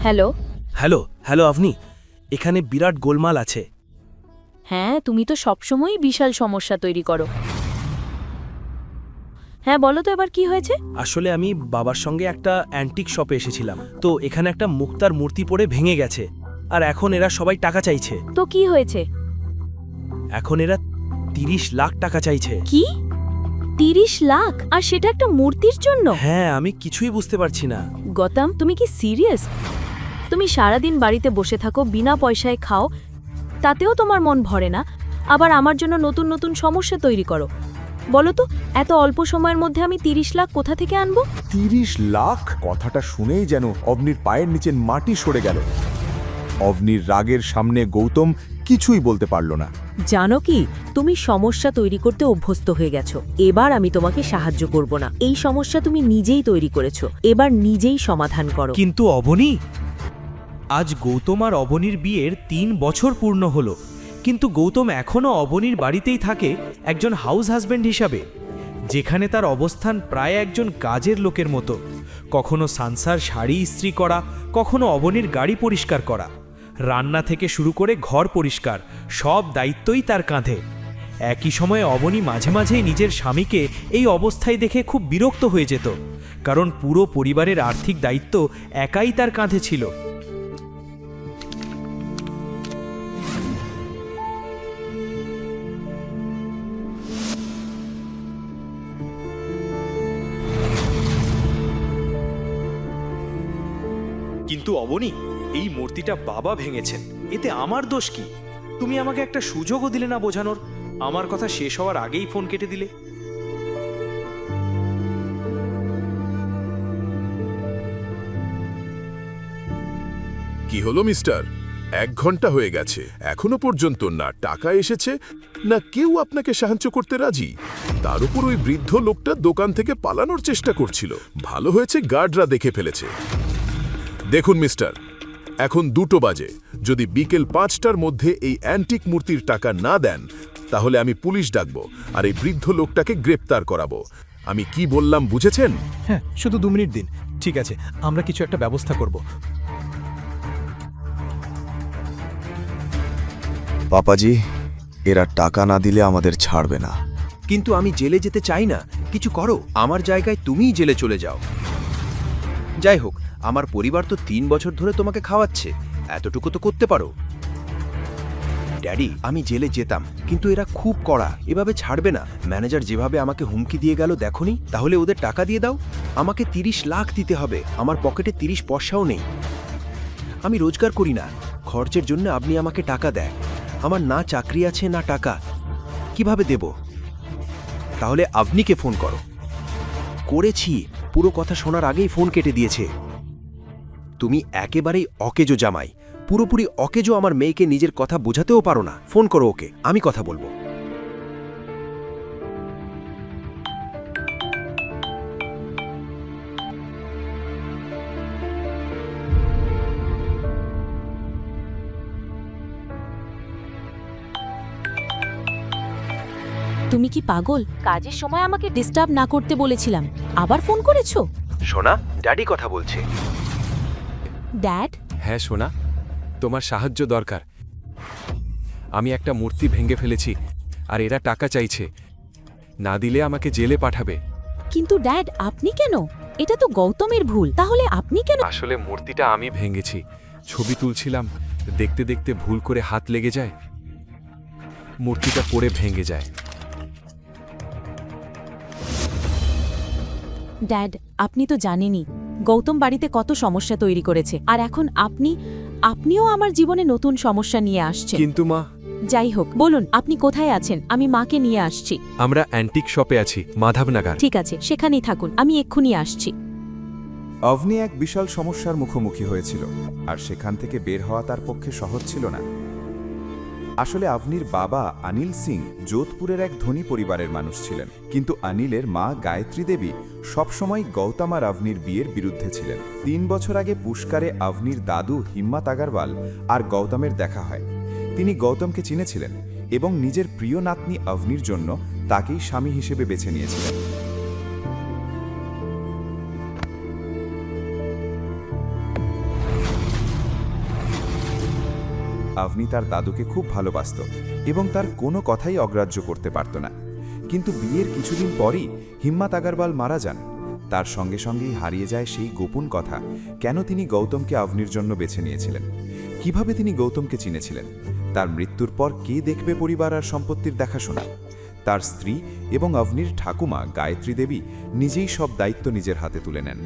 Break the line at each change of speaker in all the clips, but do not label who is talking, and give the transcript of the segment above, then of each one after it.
Hello.
Hello hello আপনি এখানে বিরাট গোলমাল আছে।
হ্যাঁ, তুমি তো সবসময়ই বিশাল সমস্যা তৈরি করো। হ্যাঁ, বলো তো এবার কি হয়েছে?
আসলে আমি বাবার সঙ্গে একটা অ্যান্টিক শপে এসেছিলাম, তো এখানে একটা মুক্তার মূর্তি পড়ে ভেঙে গেছে, আর এখন এরা সবাই টাকা চাইছে।
তো কি হয়েছে?
এখন এরা 30 লাখ টাকা চাইছে।
কি? 30 লাখ? আর সেটা একটা মূর্তির জন্য?
হ্যাঁ, আমি কিছুই বুঝতে পারছি না।
গৌতম, তুমি কি সিরিয়াস? তুমি সারাদিন বাড়িতে বসে থাকো, বিনা পয়সায় খাও, তাতেও তোমার মন ভরে না, আবার আমার জন্য নতুন নতুন সমস্যা তৈরি করো। বলো তো, এত অল্প সময়ের মধ্যে আমি 30 লাখ কোথা থেকে আনবো?
30 লাখ? কথাটা শুনেই যেন অবনীর পায়ের নিচে মাটি সরে গেল। অবনীর রাগের সামনে গৌতম কিছুই বলতে পারল না।
জানো কি, তুমি সমস্যা তৈরি করতে অভ্যস্ত হয়ে গেছো। এবার আমি তোমাকে সাহায্য করব না। এই সমস্যা তুমি নিজেই তৈরি করেছো, এবার নিজেই সমাধান করো।
কিন্তু অবনী, আজ গৌতম আর অবনীর বিয়ের 3 বছর পূর্ণ হলো, কিন্তু গৌতম এখনও অবনীর বাড়িতেই থাকে একজন হাউস হাজব্যান্ড হিসাবে, যেখানে তার অবস্থান প্রায় একজন কাজের লোকের মতো। কখনো সানসার শাড়ি ইস্ত্রি করা, কখনো অবনীর গাড়ি পরিষ্কার করা, রান্না থেকে শুরু করে ঘর পরিষ্কার, সব দায়িত্বই তার কাঁধে। একই সময়ে অবনী মাঝে মাঝেই নিজের স্বামীকে এই অবস্থায় দেখে খুব বিরক্ত হয়ে যেত, কারণ পুরো পরিবারের আর্থিক দায়িত্ব একাই তার কাঁধে ছিল। কিন্তু অবনী, এই মূর্তিটা বাবা ভেঙেছেন, এতে আমার দোষ কি? তুমি আমাকে একটা সুযোগও দিলে না বোঝানোর। আমার কথা শেষ হওয়ার আগেই ফোন কেটে দিলে।
কি হলো মিস্টার? 1 ঘন্টা হয়ে গেছে, এখনো পর্যন্ত না টাকা এসেছে, না কেউ আপনাকে সাহায্য করতে রাজি। তার উপর ওই বৃদ্ধ লোকটা দোকান থেকে পালানোর চেষ্টা করছিল। ভালো হয়েছে গার্ডরা দেখে ফেলেছে। দেখুন মিস্টার, এখন 2টো বাজে। যদি বিকেল 5টার মধ্যে এই অ্যান্টিক মূর্তির টাকা না দেন, তাহলে আমি পুলিশ ডাকবো আর এই বৃদ্ধ লোকটাকে গ্রেপ্তার করাবো। আমি কি বললাম বুঝেছেন?
হ্যাঁ, শুধু 2 মিনিট দিন। ঠিক আছে, আমরা কিছু একটা ব্যবস্থা করব।
পাপাজি, এরা টাকা না দিলে আমাদের ছাড়বে না।
কিন্তু আমি জেলে যেতে চাই না। কিছু করো, আমার জায়গায় তুমিই জেলে চলে যাও। যাই হোক, আমার পরিবার তো 3 বছর ধরে তোমাকে খাওয়াচ্ছে, এতটুকু তো করতে পারো। ড্যাডি, আমি জেলে যেতাম, কিন্তু এরা খুব কড়া, এভাবে ছাড়বে না। ম্যানেজার যেভাবে আমাকে হুমকি দিয়ে গেল দেখোনি? তাহলে ওদের টাকা দিয়ে দাও। আমাকে 30 লাখ দিতে হবে, আমার পকেটে 30 পয়সাও নেই। আমি রোজগার করি না, খরচের জন্য আপনি আমাকে টাকা দেয়। আমার না চাকরি আছে না টাকা, কিভাবে দেব? তাহলে আপনিকে ফোন করো। করেছি, পুরো কথা শোনার আগেই ফোন কেটে দিয়েছে। তুমি একেবারেই অকেজো জামাই, পুরোপুরি অকেজো। আমার মেয়েকে নিজের কথা বোঝাতেও পারো না। ফোন করো ওকে, আমি কথা বলবো।
তুমি কি পাগল? কাজের সময় আমাকে ডিস্টার্ব না করতে বলেছিলাম, আবার ফোন করেছো?
সোনা, ড্যাডি কথা বলছে।
ড্যাড?
হ্যাঁ সোনা, তোমার সাহায্য দরকার। আমি একটা মূর্তি ভেঙে ফেলেছি, আর এরা টাকা চাইছে। না দিলে আমাকে জেলে পাঠাবে।
কিন্তু ড্যাড, আপনি কেন? এটা তো গৌতমের ভুল, তাহলে আপনি কেন?
আসলে মূর্তিটা আমি ভেঙেছি, ছবি তুলছিলাম, দেখতে দেখতে ভুল করে হাত লেগে যায়, মূর্তিটা পড়ে ভেঙে যায়।
ড্যাড, আপনি তো জানেনই গৌতম বাড়িতে কত সমস্যা তৈরি করেছে, আর এখন আপনিও আমার জীবনে নতুন সমস্যা নিয়ে আসছেন।
কিন্তু মা,
যাই হোক, বলুন আপনি কোথায় আছেন, আমি মাকে নিয়ে আসছি।
আমরা অ্যান্টিক শপে আছি, মাধবনগর।
ঠিক আছে, সেখানেই থাকুন, আমি এক্ষুনি আসছি।
অবনী এক বিশাল সমস্যার মুখোমুখি হয়েছিল, আর সেখান থেকে বের হওয়া তার পক্ষে সহজ ছিল না। আসলে অবনীর বাবা অনিল সিং যোধপুরের এক ধনী পরিবারের মানুষ ছিলেন, কিন্তু অনিলের মা গায়ত্রী দেবী সবসময় গৌতম আর অবনীর বিয়ের বিরুদ্ধে ছিলেন। 3 বছর আগে পুষ্কারে অবনীর দাদু হিম্মত আগরওয়াল আর গৌতমের দেখা হয়। তিনি গৌতমকে চিনেছিলেন এবং নিজের প্রিয় নাতনি অবনীর জন্য তাকেই স্বামী হিসেবে বেছে নিয়েছিলেন। আভনি তার দাদুকে খুব ভালোবাসত এবং তার কোনো কথাই অগ্রাহ্য করতে পারত না। কিন্তু বিয়ের কিছুদিন পরই হিম্মত আগরওয়াল মারা যান। তার সঙ্গে সঙ্গেই হারিয়ে যায় সেই গোপন কথা, কেন তিনি গৌতমকে আভনির জন্য বেছে নিয়েছিলেন, কিভাবে তিনি গৌতমকে চিনেছিলেন, তার মৃত্যুর পর কে দেখবে পরিবার আর সম্পত্তির দেখাশোনা। তার স্ত্রী এবং আভনির ঠাকুমা গায়ত্রী দেবী নিজেই সব দায়িত্ব নিজের হাতে তুলে নেন।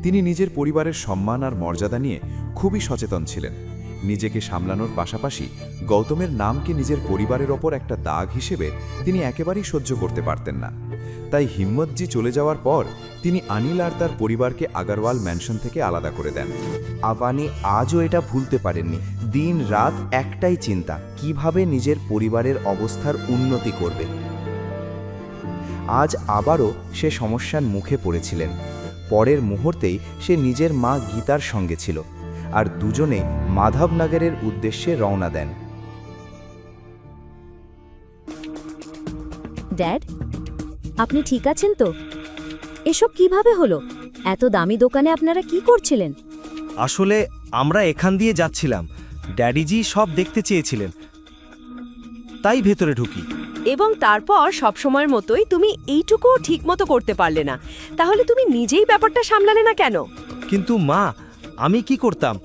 তিনি নিজের পরিবারের সম্মান আর মর্যাদা নিয়ে খুবই সচেতন ছিলেন। নিজেকে সামলানোর পাশাপাশি গৌতমের নামকে নিজের পরিবারের ওপর একটা দাগ হিসেবে তিনি একেবারেই সহ্য করতে পারতেন না। তাই হিম্মতজি চলে যাওয়ার পর তিনি অনিল আর তার পরিবারকে আগরওয়াল ম্যানশন থেকে আলাদা করে দেন।
আভানি আজও এটা ভুলতে পারেননি। দিন রাত একটাই চিন্তা, কিভাবে নিজের পরিবারের অবস্থার উন্নতি করবে। আজ আবারও সে সমস্যার মুখে পড়েছিলেন। পরের মুহূর্তেই সে নিজের মা গীতার সঙ্গে ছিল, আর দুজনে মাধবনগরের উদ্দেশ্যে রওনা দেন।
ড্যাড, আপনি ঠিক আছেন তো? এসব কিভাবে হলো? এত দামি দোকানে আপনারা কি করছিলেন?
আসলে আমরা এখান দিয়ে যাচ্ছিলাম, ড্যাডিজি সব দেখতে চেয়েছিলেন, তাই ভেতরে ঢুকি।
এবং তারপর সবসময়ের মতোই তুমি এইটুকুও ঠিকমতো করতে পারলে না। তাহলে তুমি নিজেই ব্যাপারটা সামলালে না কেন?
কিন্তু মা, আমি কি করতাম?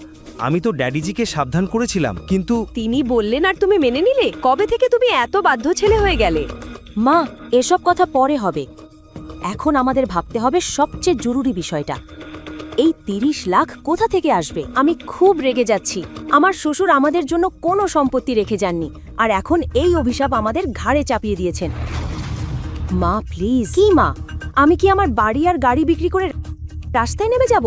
আমি তো ড্যাডিজিকে সাবধান করেছিলাম, কিন্তু
তিনি বললেন আর তুমি মেনে নিলে? কবে থেকে তুমি এত বাধ্য ছেলে হয়ে গেলে?
মা, এসব কথা পরে হবে। এখন আমাদের ভাবতে হবে সবচেয়ে জরুরি বিষয়টা। এই 30 লাখ কোথা থেকে আসবে? আমি খুব রেগে যাচ্ছি। আমার শ্বশুর আমাদের জন্য কোনো সম্পত্তি রেখে যাননি, আর এখন এই অভিশাপ আমাদের ঘাড়ে চাপিয়ে দিয়েছেন। মা প্লিজ। কি মা? আমি কি আমার বাড়ি আর গাড়ি বিক্রি করে রাস্তায় নেমে যাব?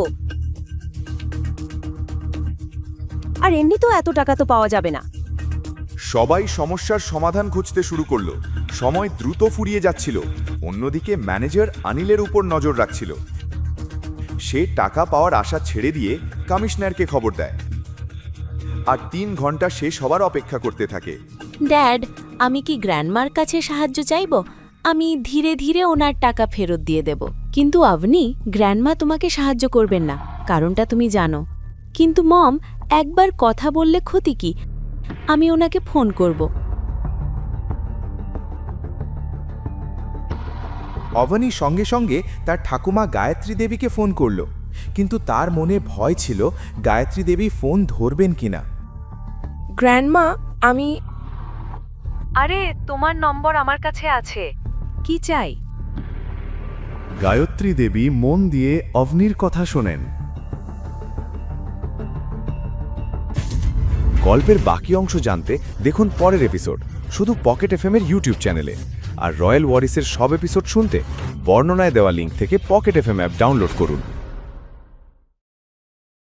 আর এমনি তো এত টাকা তো পাওয়া যাবে না।
সবাই সমস্যার সমাধান খুঁজতে শুরু করলো। সময় দ্রুত ফুরিয়ে যাচ্ছিল। অন্যদিকে ম্যানেজার অনিলের উপর নজর রাখছিল। সে টাকা পাওয়ার আশা ছেড়ে দিয়ে কমিশনারকে খবর দেয়, আর 3 ঘন্টা সে সবার অপেক্ষা করতে থাকে।
ড্যাড, আমি কি গ্র্যান্ডমার কাছে সাহায্য চাইব? আমি ধীরে ধীরে ওনার টাকা ফেরত দিয়ে দেব। কিন্তু আভনি, গ্র্যান্ডমা তোমাকে সাহায্য করবেন না, কারণটা তুমি জানো। কিন্তু মম, একবার কথা বললে ক্ষতি কি? আমি ওনাকে ফোন করব।
অবনী সঙ্গে সঙ্গে তার ঠাকুমা গায়ত্রী দেবীকে ফোন করল, কিন্তু তার মনে ভয় ছিল গায়ত্রী দেবী ফোন ধরবেন কিনা।
গ্র্যান্ডমা, আমি... আরে, তোমার নম্বর আমার কাছে আছে। কি চাই?
গায়ত্রী দেবী মন দিয়ে অবনীর কথা শোনেন। গল্পের বাকি অংশ জানতে দেখুন পরের এপিসোড শুধু পকেট এফএম-এর ইউটিউব চ্যানেলে। আর রয়্যাল ওয়ারিসের সব এপিসোড শুনতে বর্ণনায় দেওয়া লিঙ্ক থেকে পকেট এফএম অ্যাপ ডাউনলোড করুন।